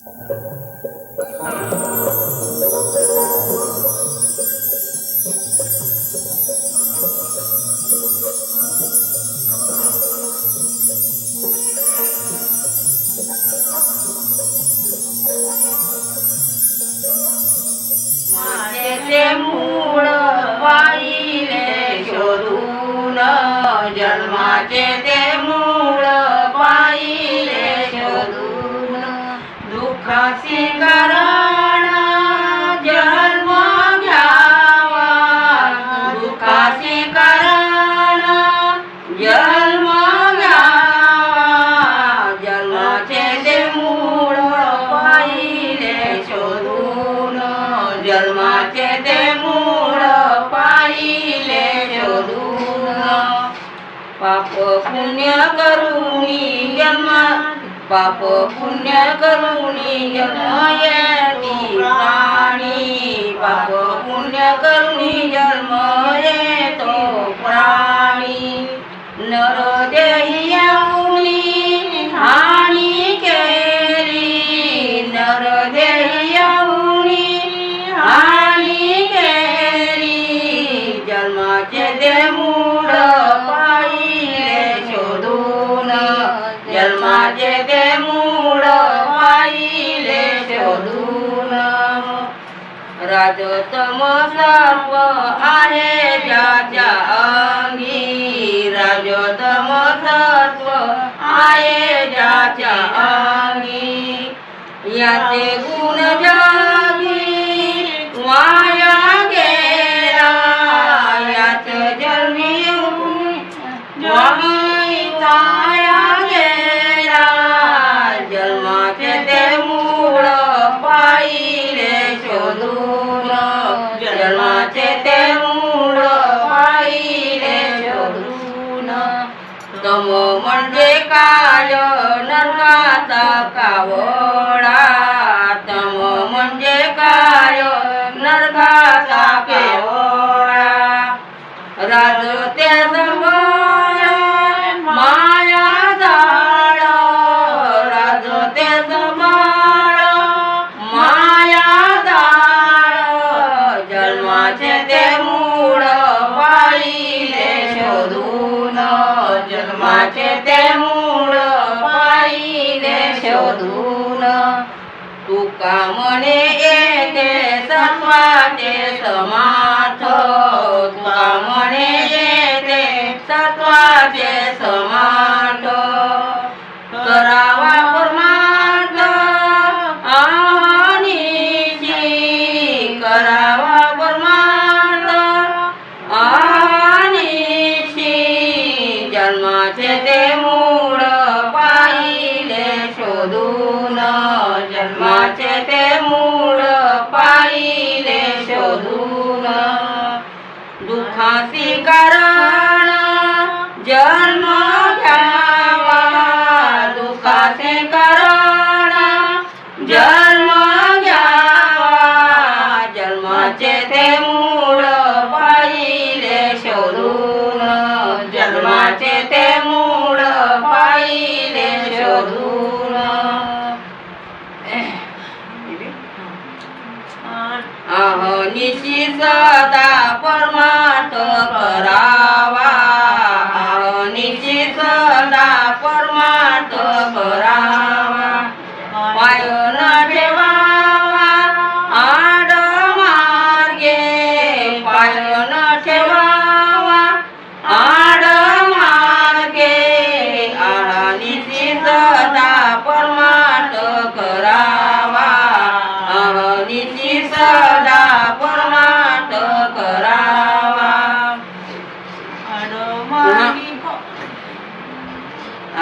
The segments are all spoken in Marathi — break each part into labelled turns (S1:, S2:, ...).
S1: ते मूळ पाहिले शोधून, जन्माचे ते मूळ पाहिले शोधून, दुःखाची कारण जन्म घ्यावा, दुःखाची कारण जन्म घ्यावा, जन्माचे ते मूळ पाहिले शोधून, जन्माचे ते मूळ पाहिले शोधून, पाप पुण्य करुणी जन्म, पाप पुण्य करुणी जन्म येती प्राणी, पाप पुण्य करुणी जन्म येतो प्राणी, नरदेही येऊनी हानी केली, नरदेही येऊनी हानी केली, जन्माचे ते मूळ पाहिले शोधून, जन्माचे ते मूळ पाहिले शोधून, राजतम सर्व आहे ज्याच्या अंगी, राजतम सर्व आहे ज्याच्या अंगी, याचे गुण जागी वाया गेला, याच जन्मी वाया गेला, जन्माचे ते मूळ पाहिले शोधून, जन्माचे ते मूळ पाहिले शोधून, तम म्हणजे काय नरकाचा कावळा, तम म्हणजे काय नरकाचा कावळा, राजते जवळ माया जाळ, राजते जवळ माया जाळ, जन्माचे ते मूळ पाहिले शोधून, जन्माचे ते मूळ पाहिले शोधून, तुका म्हणे येते सत्वाचे समाथ, तुका म्हणे येते सत्वाचे समाथ, करावा परमार्थ आनिची, करावा परमार्थ आनिची, जन्माचे ते मूळ पाहिले शोधून, जन्माचे ते मूळ पाहिले शोधून, दुःखाची कारण जन्म घ्यावा, दुःखाचे कारण जन्म घ्यावा, जन्माचे ते मूळ पाहिले शोधून, जन्माचे ते मूळ पाहिले शोधून, अहनिशी सदा परमार्थ करावा, अहनिशी सदा परमार्थ करावा, पाय न ठेवावा आड मार्गे, पाय न ठेवावा आड मार्गे, अहनिशी सदा परमार्थ करावा, अहनिशी सदा परमार्थ करावा,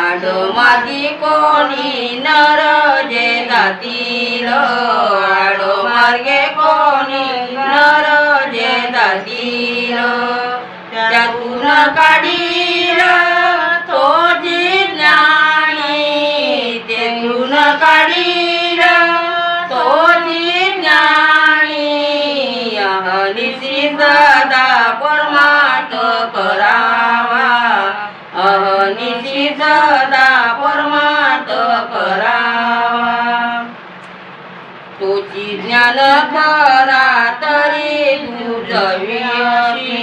S1: आडमार्गी कोणी नर जे जातील, आडमार्गे कोणी नर जे जातील, त्यातून काढील तो ज्ञानी, त्यातून काढील तो ज्ञानी, अहनिशी सदा परमार्थ करावा, अहनिशी सदा परमार्थ करावा, तुझी ज्ञान करा तरी तुझवियशी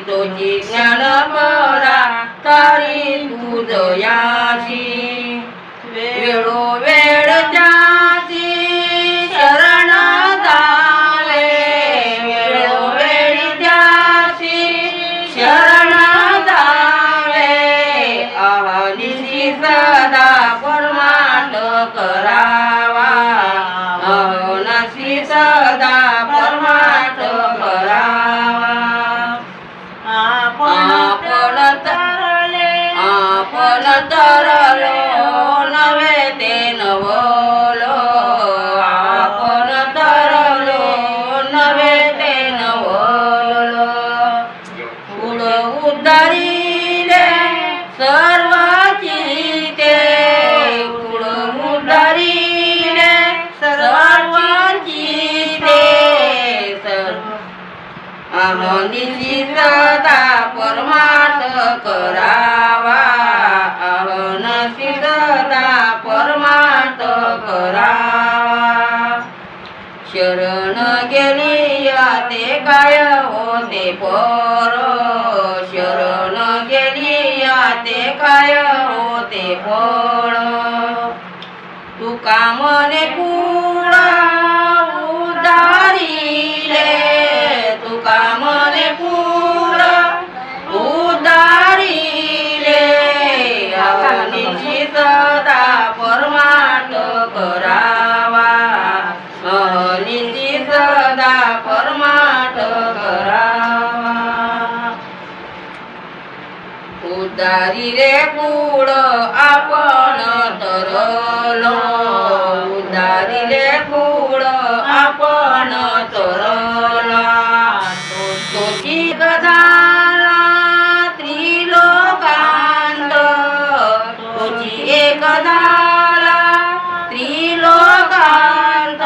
S1: तुझी ज्ञान करा तरी तुझयाशी वेळोवेळ त्याची शरण जावे वेळोवेळी त्याची शरण जावे अहनिशी सदा परमार्थ करावा अहनशी सदा परमार्थ करावा आपण तरलो नवे ते नवलो आपण तरलो नवे ते नवलो पुढं उद्धारिले सर्वाची ते पुढं उद्धारिले सर्वाची ते अहनिशी सदा परमार्थ करावा अहनशी सदा परमार्थ करावा शरण गेली ते काय होते पर शरण गेली ते काय होते फळ तुका मने कुळ उदारिले तुका मने कुळ उदारिले अहनिशी सदा परमार्थ करावा अहनिशी सदा परमार्थ करावा उदारिले कुळ आपण तरलो उदारिले कुळ आपण तरला तोची गदाला त्रिलोकांत तोची एकदाला त्रिलोकांत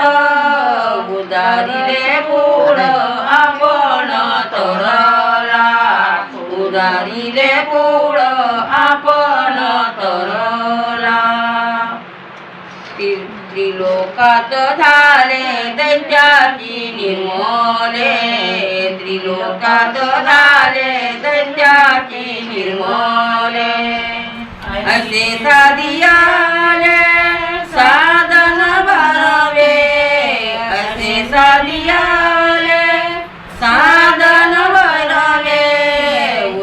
S1: उदारिले कुळ आपण तरला उदारिले कुळ आपण तरला त्रिलोकात झाले दैत्याची निर्मूले त्रिलोकात झाले दैत्याची निर्मूले असे साधियाले साधन भरावे असे साधियाले साधन भरावे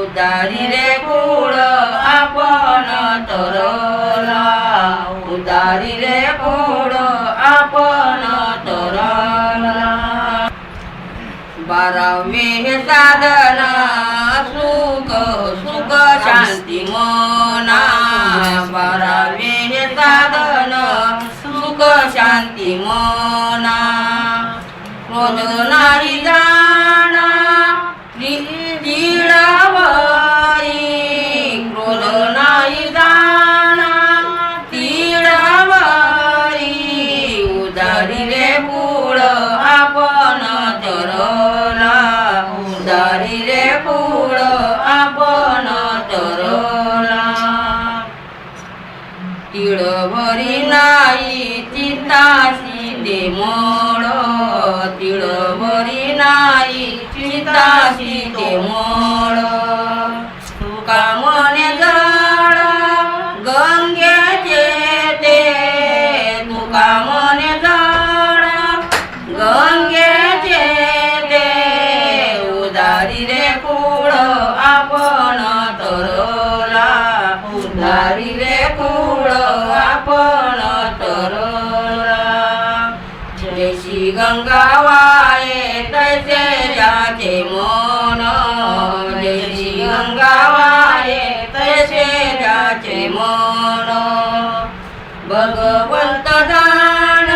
S1: उदारिले कुळ आपण तरला उदारिले कुळ आपण तरला बारावे साधन सुख सुख शांती मना बारावे साधन सुख शांती मना क्रोध नाही जाणा तिळावरी क्रोध नाही जाणा तिळावरी उदारिले कुळ आपण तरला उदारिले कुळ आपण तरला तिळभरी नाही चित्ताशी ते मोड तिळभरी नाही चित्ताशी ते मोड तुका मने जड गंगेचे ते तुका मने जड गंगेचे ते उदारिले कुळ आपण तरला उदारिले कुळ आपण तरला जैसी गंगा वाये तैसे जाचे मन जैसी गंगा वाये तैसे जाचे मन भगवंत जाण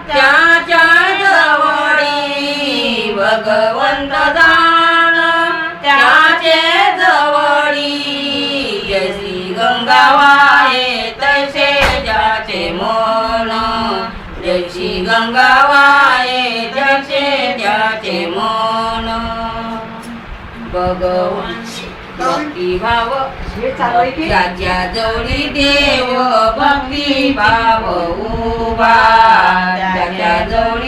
S1: त्याच्या जवळी भगवंत जाण त्याचे जवळी जैसी गंगा वाये तैसे जाचे मन जैसी गंगा वाये जैसे त्याचे मन भगवान भक्तिभाव त्याच्या जवळी देव भक्तिभाव उभा त्याच्या जवळी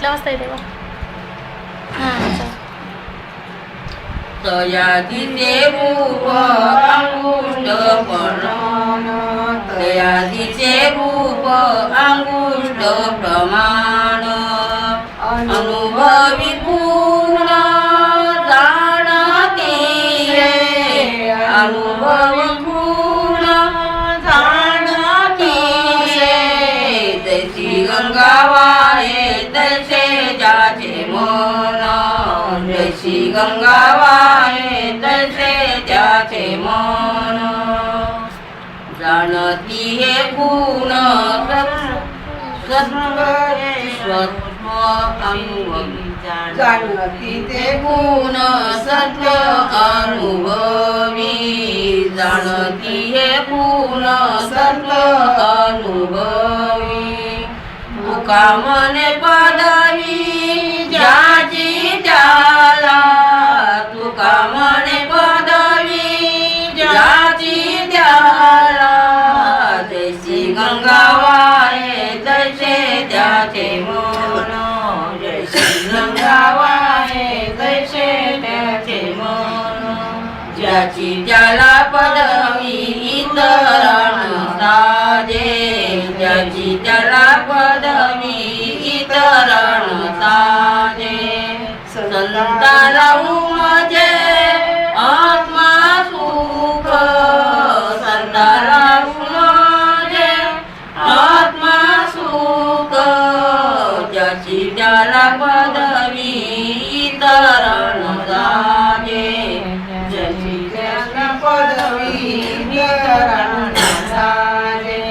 S2: कुठल्या वाजता येते बा
S1: तयादीचे रूप अंगुष्ठ प्रमाण तयादीचे रूप अंगुष्ठ प्रमाण अनुभवी पूर्ण जाणते अनुभवी पूर्ण जाणते तैसी गंगा वाहे तैसे जाचे मन जैसी गंगा वाहे तैसे त्याचे मन जाणती हे गुण सत्व अनुभवी जाणती ते गुण सत्व अनुभवी जाणती हे गुण सत्व अनुभवी तुका मने पदवी ज्याची त्याला तुका मने पदवी ज्याची त्याला जैसी गंगा वाहे तैसे त्याचे मन जैसी गंगा वाहे तैसे त्याचे मन ज्याची त्याला पदवी इतरांना साजे ज्याची त्याला पदवी इतरांना साजे संताला उमजे आत्मा सुख संताला उमजे आत्मा सुख ज्याची त्याला पदवी इतरांना साजे ज्याची त्याला पदवी इतरांना साजे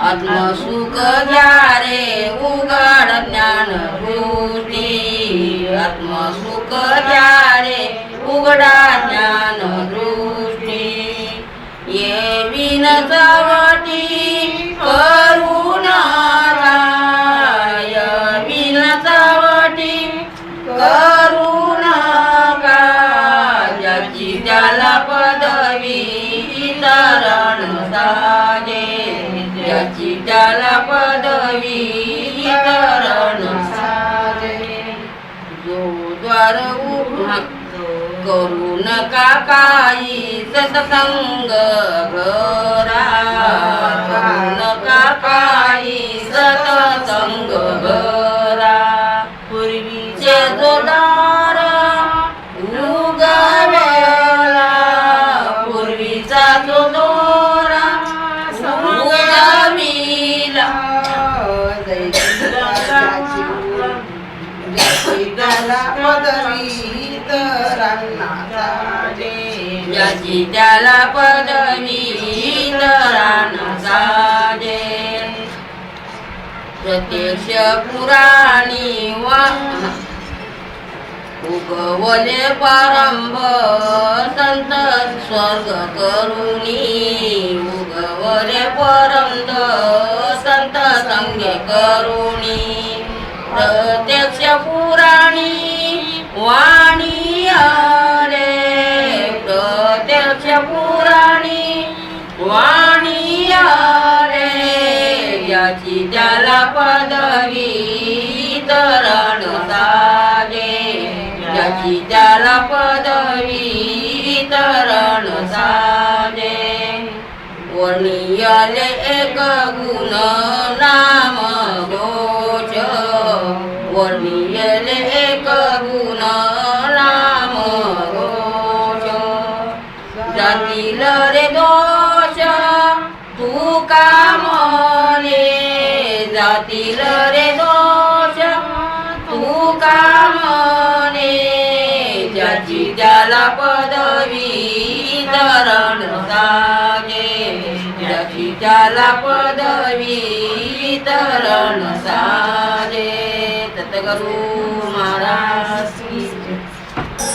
S1: आत्मसुख घ्या रे उघड ज्ञान दृष्टी आत्मसुख घ्या रे उघडा ज्ञान दृष्टी ये विन चवटी करुणा ये विन चवटी करुणा ज्याची त्याला पदवी इतरण साजे ज्याची त्याला पदवी इतरण साजे जो द्वार उघडा करू नका काही सत्संग घरा करू नका काही सत्संग घरा पूर्वीचे जो दार उगवेला पूर्वीचा जो दोरा उगविला ज्याची त्याला पदवी इतरांना साजे प्रत्यक्ष पुराणी उगवले प्रारंभ संत स्वर्ग करुणी उगवले परंत संत संगे करुणी प्रत्यक्ष पुराणी वाणी आले प्रत्यक्ष पुराणी वाणी आले याची त्याला पदवी इतरण साजे याची त्याला पदवी इतरण साजे वर्णियले एक गुण नाम घोष वर्णियले एक गुण नाम घोष जातील रे दोष तू का मने जातील रे दोष तू का मने ज्याची त्याला पदवी इतरण साजे ज्याची त्याला पदवी इतरण साजे सद्गुरु महाराज की
S3: जय.